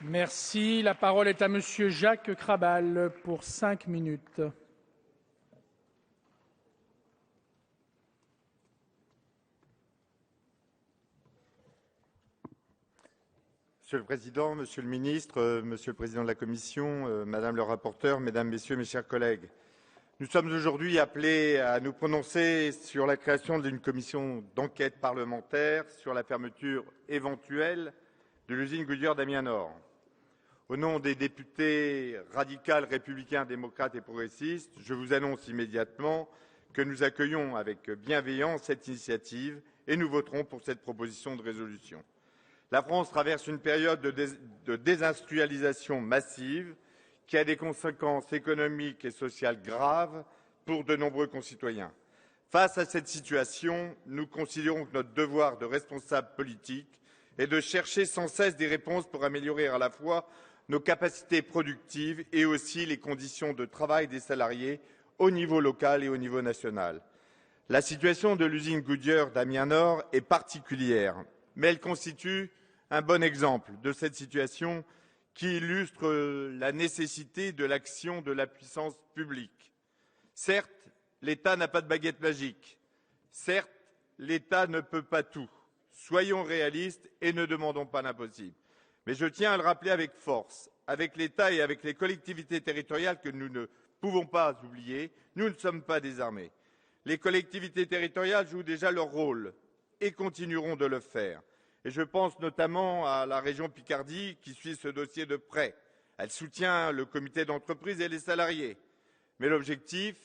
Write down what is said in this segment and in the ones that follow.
Merci. La parole est à Monsieur Jacques Krabal pour 5 minutes. Monsieur le Président, Monsieur le Ministre, Monsieur le Président de la Commission, Madame le rapporteur, Mesdames, Messieurs, mes chers collègues. Nous sommes aujourd'hui appelés à nous prononcer sur la création d'une commission d'enquête parlementaire sur la fermeture éventuelle de l'usine Goodyear d'Amiens Nord. Au nom des députés radicaux, républicains, démocrates et progressistes, je vous annonce immédiatement que nous accueillons avec bienveillance cette initiative et nous voterons pour cette proposition de résolution. La France traverse une période de désindustrialisation massive qui a des conséquences économiques et sociales graves pour de nombreux concitoyens. Face à cette situation, nous considérons que notre devoir de responsable politique est de chercher sans cesse des réponses pour améliorer à la fois nos capacités productives et aussi les conditions de travail des salariés au niveau local et au niveau national. La situation de l'usine Goodyear d'Amiens Nord est particulière, mais elle constitue un bon exemple de cette situation qui illustre la nécessité de l'action de la puissance publique. Certes, l'État n'a pas de baguette magique. Certes, l'État ne peut pas tout. Soyons réalistes et ne demandons pas l'impossible. Mais je tiens à le rappeler avec force, avec l'État et avec les collectivités territoriales que nous ne pouvons pas oublier, nous ne sommes pas désarmés. Les collectivités territoriales jouent déjà leur rôle et continueront de le faire. Et je pense notamment à la région Picardie qui suit ce dossier de près. Elle soutient le comité d'entreprise et les salariés. Mais l'objectif,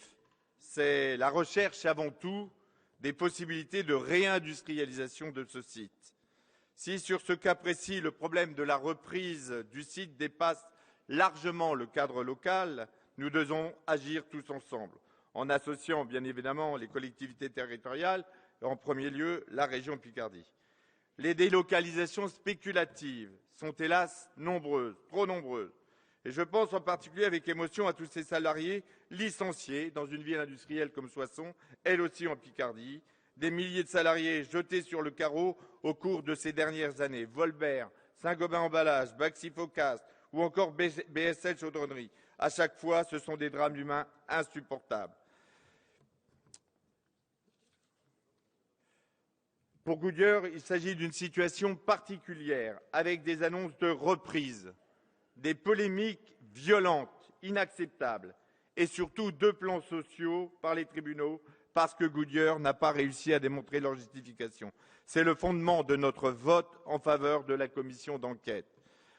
c'est la recherche avant tout des possibilités de réindustrialisation de ce site. Si sur ce cas précis, le problème de la reprise du site dépasse largement le cadre local, nous devons agir tous ensemble, en associant bien évidemment les collectivités territoriales, et en premier lieu la région Picardie. Les délocalisations spéculatives sont hélas nombreuses, trop nombreuses. Et je pense en particulier avec émotion à tous ces salariés licenciés dans une ville industrielle comme Soissons, elle aussi en Picardie, des milliers de salariés jetés sur le carreau au cours de ces dernières années. Volbert, Saint-Gobain Emballage, Baxi Focast ou encore BSL Chaudronnerie. À chaque fois, ce sont des drames humains insupportables. Pour Goodyear, il s'agit d'une situation particulière, avec des annonces de reprise, des polémiques violentes, inacceptables, et surtout 2 plans sociaux par les tribunaux, parce que Goodyear n'a pas réussi à démontrer leur justification. C'est le fondement de notre vote en faveur de la commission d'enquête.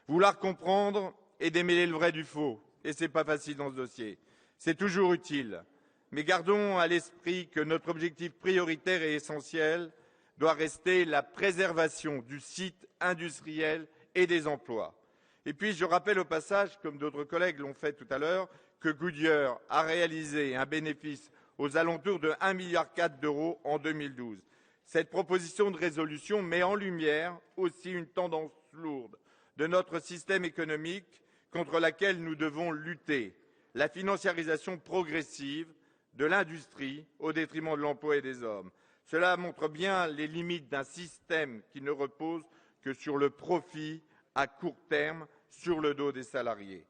Vouloir comprendre et démêler le vrai du faux, et ce n'est pas facile dans ce dossier. C'est toujours utile, mais gardons à l'esprit que notre objectif prioritaire et essentiel doit rester la préservation du site industriel et des emplois. Et puis, je rappelle au passage, comme d'autres collègues l'ont fait tout à l'heure, que Goodyear a réalisé un bénéfice aux alentours de 1,4 milliard d'euros en 2012. Cette proposition de résolution met en lumière aussi une tendance lourde de notre système économique contre laquelle nous devons lutter, la financiarisation progressive de l'industrie au détriment de l'emploi et des hommes. Cela montre bien les limites d'un système qui ne repose que sur le profit à court terme sur le dos des salariés.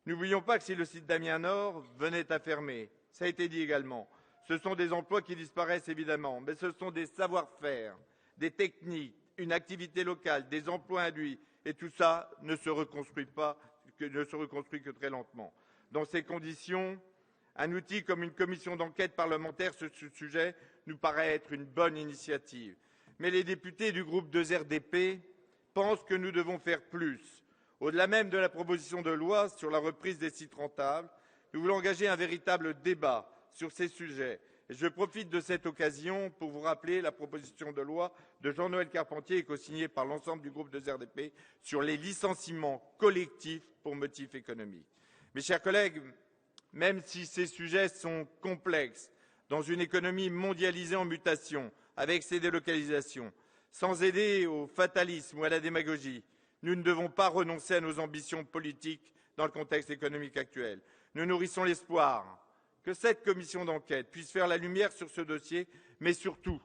N'oublions pas que si le site d'Amiens Nord venait à fermer, ça a été dit également, ce sont des emplois qui disparaissent évidemment, mais ce sont des savoir-faire, des techniques, une activité locale, des emplois induits, et tout ça ne se reconstruit que très lentement. Dans ces conditions, un outil comme une commission d'enquête parlementaire sur ce sujet nous paraît être une bonne initiative. Mais les députés du groupe 2RDP pensent que nous devons faire plus. Au-delà même de la proposition de loi sur la reprise des sites rentables, nous voulons engager un véritable débat sur ces sujets. Et je profite de cette occasion pour vous rappeler la proposition de loi de Jean-Noël Carpentier, co-signée par l'ensemble du groupe 2RDP, sur les licenciements collectifs pour motifs économiques. Mes chers collègues, même si ces sujets sont complexes, dans une économie mondialisée en mutation, avec ses délocalisations, sans aider au fatalisme ou à la démagogie, nous ne devons pas renoncer à nos ambitions politiques dans le contexte économique actuel. Nous nourrissons l'espoir que cette commission d'enquête puisse faire la lumière sur ce dossier, mais surtout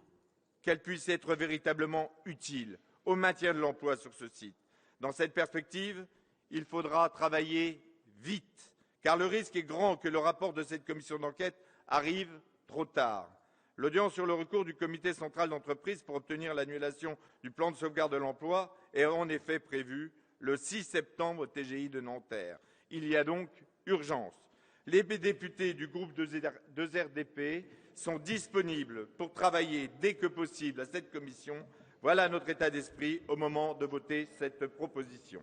qu'elle puisse être véritablement utile au maintien de l'emploi sur ce site. Dans cette perspective, il faudra travailler vite, car le risque est grand que le rapport de cette commission d'enquête arrive trop tard. L'audience sur le recours du comité central d'entreprise pour obtenir l'annulation du plan de sauvegarde de l'emploi est en effet prévue le 6 septembre au TGI de Nanterre. Il y a donc urgence. Les députés du groupe 2RDP sont disponibles pour travailler dès que possible à cette commission. Voilà notre état d'esprit au moment de voter cette proposition.